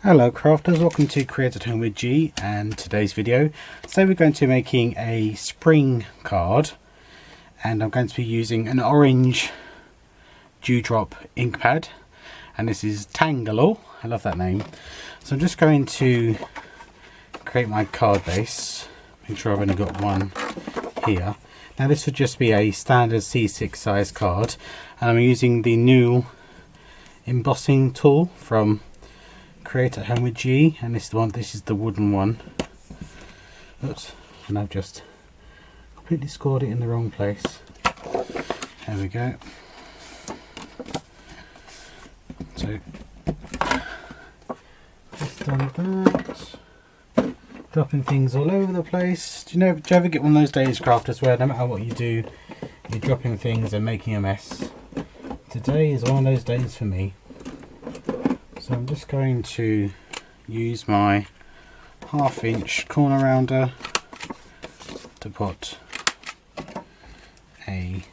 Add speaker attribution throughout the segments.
Speaker 1: Hello crafters, welcome to Create at Home with G and today's video. So we're going to be making a spring card and I'm going to be using an orange dewdrop ink pad and this is Tangalore. I love that name. So I'm just going to create my card base. Make sure I've only got one here. Now this would just be a standard C6 size card and I'm using the new embossing tool from Create at Home with G, and this is the wooden one. Oops, and I've just completely scored it in the wrong place. There we go. So just done that. Dropping things all over the place. Do you ever get one of those days, crafters, where no matter what you do, you're dropping things and making a mess? Today is one of those days for me. So I'm just going to use my 1/2" corner rounder to put a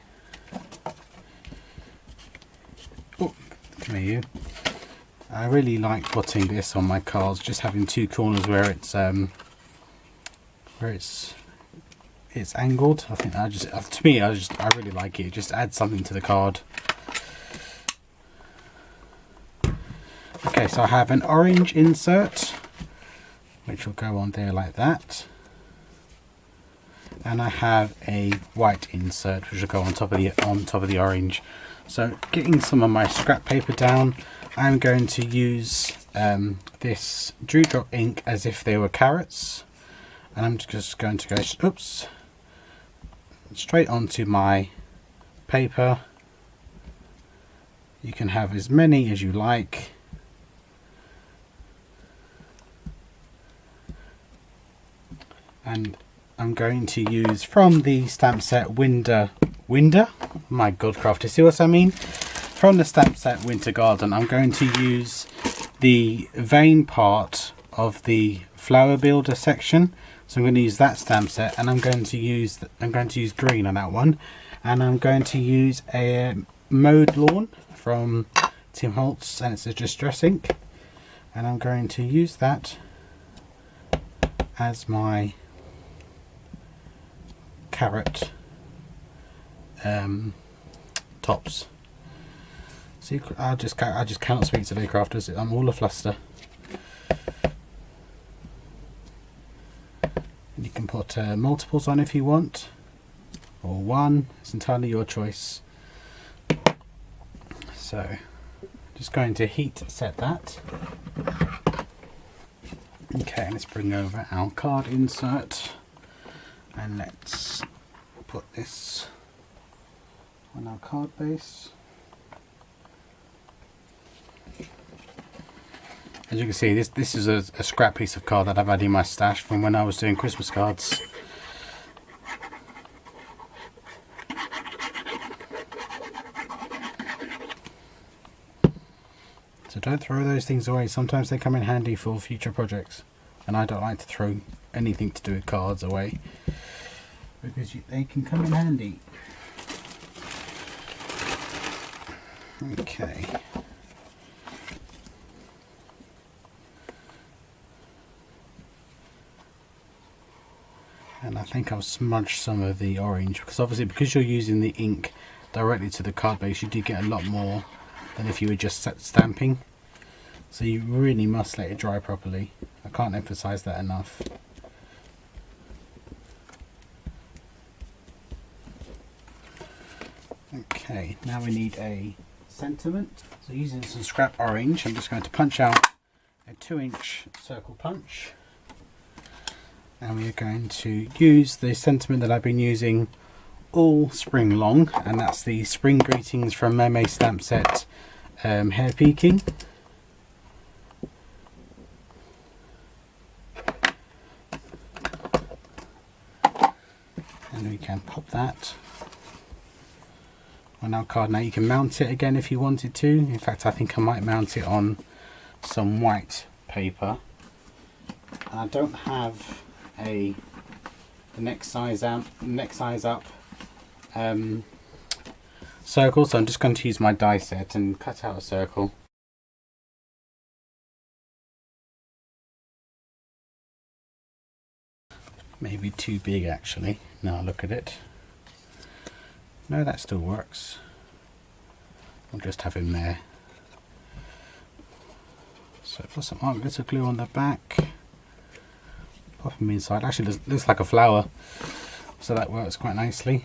Speaker 1: come here you. I really like putting this on my cards, just having two corners where it's angled. I think I really like it. It just adds something to the card. Okay, so I have an orange insert, which will go on there like that. And I have a white insert, which will go on top of the orange. So getting some of my scrap paper down, I'm going to use this dewdrop ink as if they were carrots. And I'm just going to go, straight onto my paper. You can have as many as you like. And I'm going to use from the stamp set Winder. My god, crafter, see what I mean? From the stamp set Winter Garden, I'm going to use the vein part of the flower builder section. So I'm going to use that stamp set, and I'm going to use green on that one, and I'm going to use a Mowed Lawn from Tim Holtz, and it's a distress ink, and I'm going to use that as my carrot tops. See, I just cannot speak today, crafters. I'm all a fluster. You can put multiples on if you want, or one. It's entirely your choice. So, just going to heat set that. Okay, let's bring over our card insert. And let's put this on our card base. As you can see, this is a scrap piece of card that I've had in my stash from when I was doing Christmas cards. So don't throw those things away. Sometimes they come in handy for future projects. And I don't like to throw anything to do with cards away, because they can come in handy. Okay. And I think I'll smudge some of the orange, because obviously because you're using the ink directly to the card base, you do get a lot more than if you were just stamping. So you really must let it dry properly. I can't emphasize that enough. Okay, now we need a sentiment. So using some scrap orange, I'm just going to punch out a 2" circle punch. And we are going to use the sentiment that I've been using all spring long, and that's the Spring Greetings from Meme stamp set Hair Peeking. And we can pop that on our card. Now you can mount it again if you wanted to. In fact, I think I might mount it on some white paper. And I don't have the next size up circle, so I'm just going to use my die set and cut out a circle. Maybe too big actually. Now look at it. No, that still works. I'll just have him there. So put some art glitter glue on the back. Pop him inside. Actually, looks like a flower, so that works quite nicely.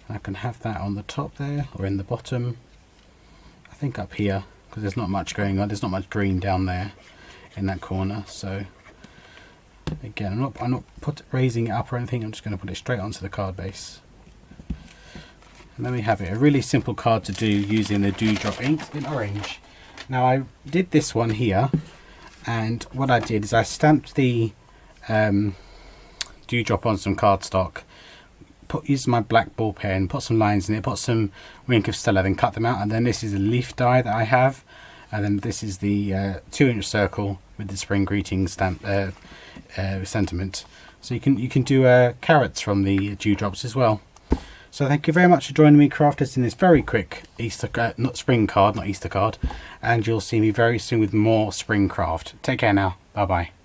Speaker 1: And I can have that on the top there, or in the bottom. I think up here, because there's not much going on. There's not much green down there in that corner. So again, I'm not raising it up or anything. I'm just going to put it straight onto the card base. And then we have it, a really simple card to do using the Dewdrop ink in orange. Now I did this one here, and what I did is I stamped the Dewdrop on some cardstock, used my black ball pen, put some lines in it, put some Wink of Stella, then cut them out, and then this is a leaf die that I have, and then this is the 2-inch circle with the spring greeting stamp sentiment. So you can do carrots from the Dewdrops as well. So thank you very much for joining me, crafters, in this very quick spring card, not Easter card, and you'll see me very soon with more spring craft. Take care now. Bye bye.